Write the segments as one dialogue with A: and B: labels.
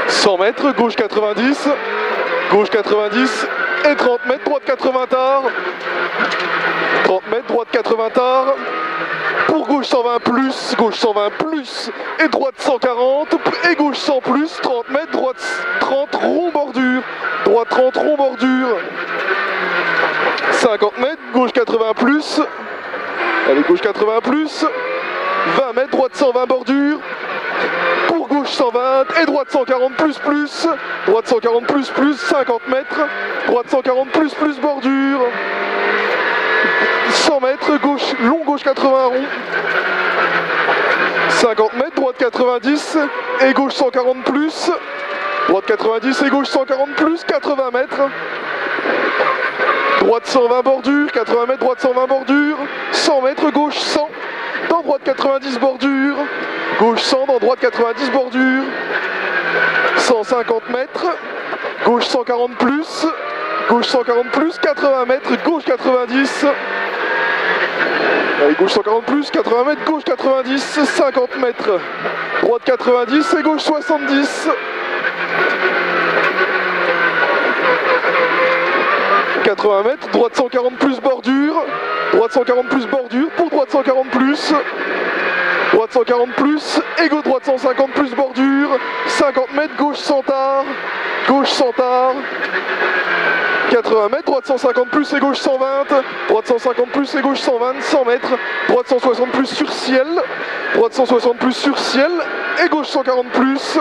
A: 100 mètres, gauche 90, gauche 90 et 30 mètres, droite 80 tard. 30 mètres, droite 80 tard. Pour gauche 120 plus, gauche 120 plus et droite 140 et gauche 100 plus, 30 mètres, droite 30 rond bordure, droite 30 rond bordure. 50 mètres, gauche 80 plus, allez gauche 80 plus, 20 mètres, droite 120 bordure. Pour gauche 120 et droite 140 plus, droite 140 plus, 50 mètres, droite 140 plus bordure. 100 mètres, gauche, long gauche 80 rond. 50 mètres, droite 90 et gauche 140 plus. Droite 90 et gauche 140 plus, 80 mètres. Droite 120 bordure, 80 mètres, droite 120 bordure. 100 mètres, gauche 100, dans droite 90 bordure. Gauche 100, dans droite 90 bordure. 150 mètres, gauche 140 plus. Gauche 140 plus, 80 mètres, gauche 90. Allez, gauche 140 plus, 80 mètres, gauche 90, 50 mètres. Droite 90 et gauche 70. 80 mètres, droite 140 plus bordure. Droite 140 plus bordure, pour droite 140 plus. Droite 140 plus, et gauche droite 150 plus bordure. 50 mètres, gauche 100 tard. Gauche 100 tard. 80 mètres, droite 150 plus et gauche 120, droite 150 plus et gauche 120, 100 mètres, droite 160 plus sur ciel, droite 160 plus sur ciel et gauche 140 plus,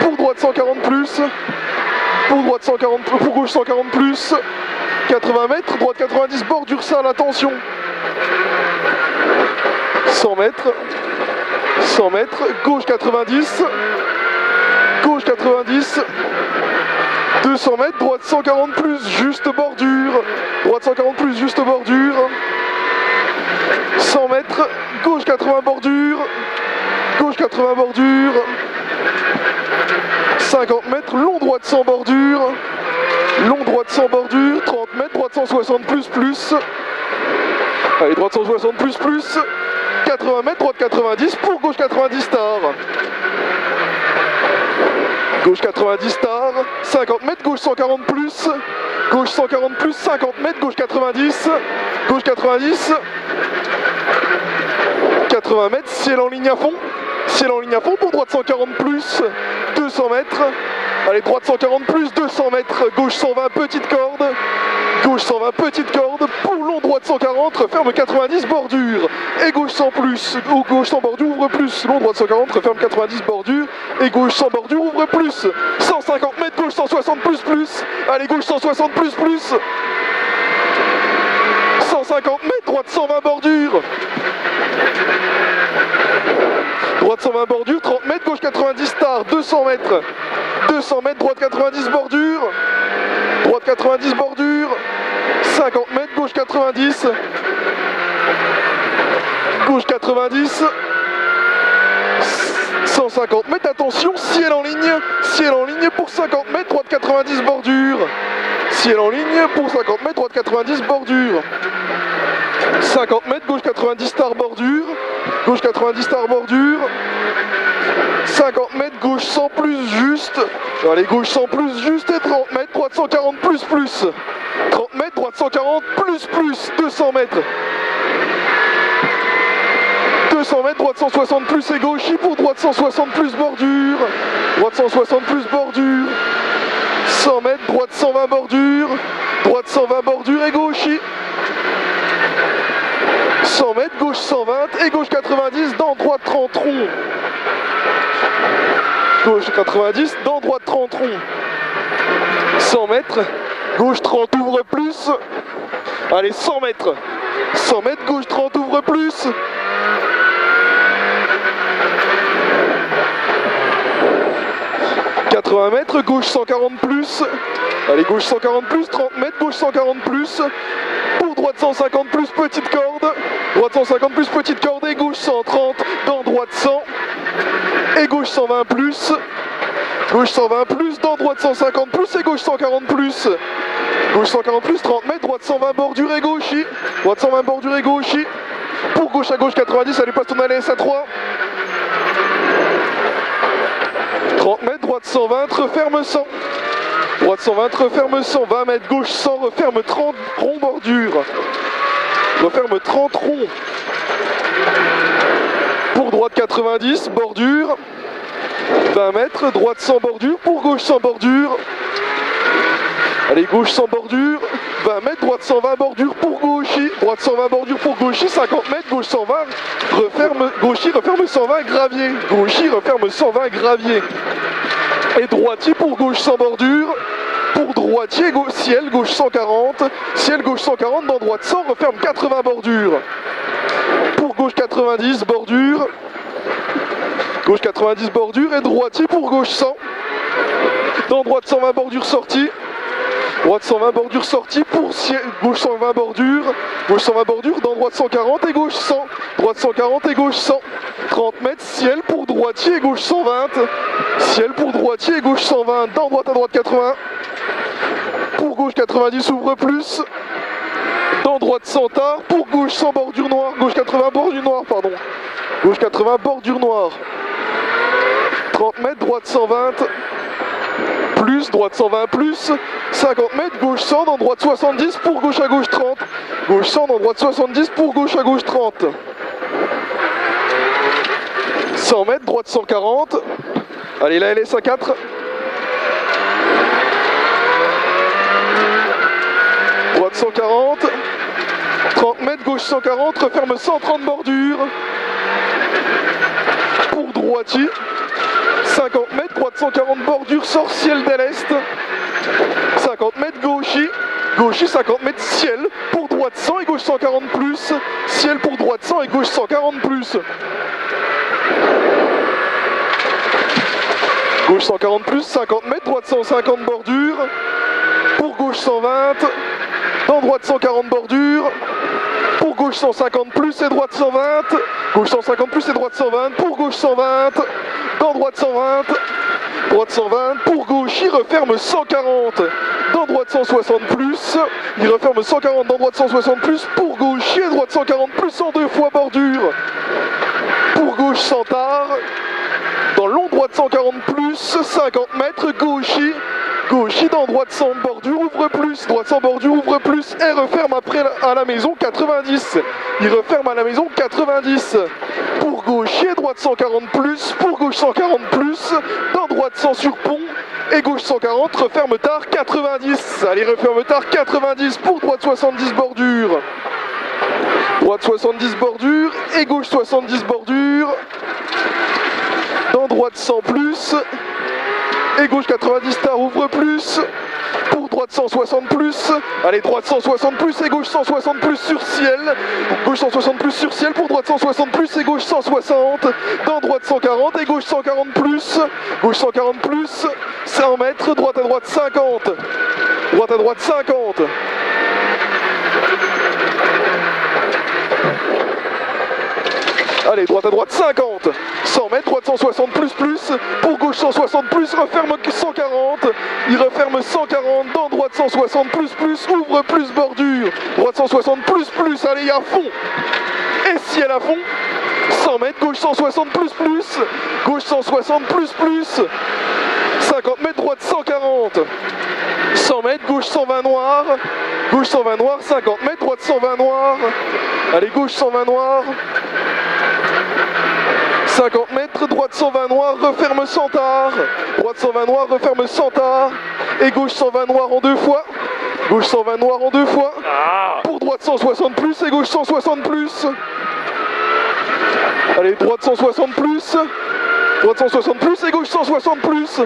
A: pour droite 140 plus, pour droite 140, pour gauche 140 plus, 80 mètres, droite 90, bordure sale, attention, 100 mètres, 100 mètres, gauche 90, gauche 90, 200 mètres, droite 140 plus, juste bordure. Droite 140 plus, juste bordure. 100 mètres, gauche 80 bordure. Gauche 80 bordure. 50 mètres, long droite sans bordure. Long droite sans bordure. 30 mètres, droite 160 plus. Allez, droite 160 plus. 80 mètres, droite 90 pour gauche 90 tard. Gauche 90 tard, 50 mètres, gauche 140 plus, gauche 140 plus, 50 mètres, gauche 90, gauche 90, 80 mètres, ciel en ligne à fond pour droite 140 plus, 200 mètres, allez droite 140 plus, 200 mètres, gauche 120 petite corde, gauche 120 petite corde, pour long droite 140, ferme 90 bordure, et gauche 100 plus, ou gauche 100 bordure, ouvre plus, long droite 140, ferme 90 bordure, et gauche 100 bordure, ouvre plus, 150 mètres, gauche 160 plus, allez gauche 160 plus, 150 mètres, droite 120 bordure, droite 120 bordure, 30 mètres, gauche 90 tard, 200 mètres, droite 90 bordure, droite 90 bordure, 50 mètres, gauche 90, gauche 90, 150 mètres, attention, ciel en ligne pour 50 mètres, droite 90 bordure, ciel en ligne pour 50 mètres, droite 90 bordure, 50 mètres, gauche 90 tard bordure, gauche 90 tard bordure, 50 mètres, gauche 100 plus juste, allez gauche 100 plus juste et 30 mètres, droite 140 plus, 30 mètres, droite 140 plus, 200 mètres, 200 mètres, droite 160 plus et gauchis pour droite 160 plus bordure, droite 160 plus bordure, 100 mètres, droite 120 bordure, droite 120 bordure et gauchis, 100 mètres, gauche 120 et gauche 90 dans droite 30 rond. Gauche 90 dans droite 30 rond. 100 mètres, gauche 30 ouvre plus. Allez, 100 mètres. 100 mètres, gauche 30 ouvre plus. 80 mètres, gauche 140 plus. Allez, gauche 140 plus, 30 mètres, gauche 140 plus. Pour droite 150 plus, petite corde. Droite 150 plus, petite corde et gauche 130 dans droite 100. Et gauche 120 plus. Gauche 120 plus, dans droite 150 plus et gauche 140 plus. Gauche 140 plus, 30 mètres, droite 120 bordure et gauchis. Droite 120 bordure et gauchis. Pour gauche à gauche 90, allez passe ton allée à 3. 30 mètres, droite droite 120, referme 100. Droite 120, referme 100, 20 mètres, gauche 100, referme 30, rond bordure. Referme 30 ronds. Pour droite 90, bordure. 20 mètres, droite 100 bordure, pour gauche 100 bordure. Allez, gauche 100 bordure, 20 mètres, droite 120 bordure pour gauchy. Droite 120 bordure pour gauchy, 50 mètres, gauche 120, referme, gauchy, referme 120 gravier. Gauchy, referme 120 gravier. Et droitier pour gauche 100 bordure. Pour droitier, ciel, gauche 140. Ciel, gauche 140, dans droite 100, referme 80 bordure. Pour gauche 90, bordure. Gauche 90, bordure. Et droitier pour gauche 100. Dans droite 120, bordure sortie. Droite 120, bordure sortie. Pour ciel, gauche 120, bordure. Gauche 120, bordure. Dans droite 140 et gauche 100. Droite 140 et gauche 100. 30 mètres, ciel pour droitier et gauche 120. Ciel pour droitier et gauche 120. Dans droite à droite 80. Pour gauche 90, ouvre plus. Dans droite 100 tard. Pour gauche 100, bordure noire. Gauche 80, bordure noire, pardon. Gauche 80, bordure noire. 30 mètres, droite 120. Plus, droite 120 plus. 50 mètres, gauche 100, dans droite 70. Pour gauche à gauche 30. Gauche 100, dans droite 70. Pour gauche à gauche 30. 100 mètres, droite 140. Allez, la LS à 4. Droite 140. 30 mètres, gauche 140. Referme 130 bordure. Pour droitier. 50 mètres, droite 140 bordure, sort ciel d'à l'est. 50 mètres, gauchy. Gauchy, 50 mètres, ciel. Pour droite 100 et gauche 140 plus. Ciel pour droite 100 et gauche 140 plus. Gauche 140 plus, 50 mètres, droite 150 bordure. Pour gauche 120. Dans droite 140 bordure. Pour gauche 150 plus et droite 120. Gauche 150 plus et droite 120. Pour gauche 120. Dans droite 120. Droite 120. Pour gauche, il referme 140. Dans droite 160 plus. Il referme 140 dans droite 160 plus. Pour gauche et droite 140 plus en deux fois bordure. Pour gauche 100 tard. Dans long droite 140 plus. 50 mètres. Gauchy. Gauchy dans droite 100 bordure, ouvre plus, droite 100 bordure, ouvre plus, et referme après à la maison 90. Il referme à la maison 90. Pour gaucher, droite 140 plus, pour gauche 140 plus, dans droite 100 sur pont, et gauche 140, referme tard 90. Allez, referme tard 90 pour droite 70 bordure. Droite 70 bordure, et gauche 70 bordure. Dans droite 100 plus. Et gauche 90 tard, ouvre plus. Pour droite 160 plus. Allez, droite 160 plus et gauche 160 plus sur ciel. Gauche 160 plus sur ciel. Pour droite 160 plus et gauche 160. Dans droite 140 et gauche 140 plus. Gauche 140 plus. 100 mètres. Droite à droite 50. Droite à droite 50. Allez, droite à droite 50. 100 mètres, droite 160 plus plus. Pour gauche 160 plus, referme 140. Il referme 140 dans droite 160 plus plus. Ouvre plus bordure. Droite 160 plus plus. Allez, à fond. Et ciel à fond. 100 mètres, gauche 160 plus plus. Gauche 160 plus plus. 50 mètres, droite 140. 100 mètres, gauche 120 noir. Gauche 120 noir, 50 mètres, droite 120 noir. Allez, gauche 120 noir. 50 mètres, droite 120 noir, referme 100 tard. Droite 120 noir, referme 100 tard. Et gauche 120 noir en deux fois. Gauche 120 noir en deux fois. Pour droite 160 plus et gauche 160 plus. Allez, droite 160 plus. Droite 160 plus et gauche 160 plus.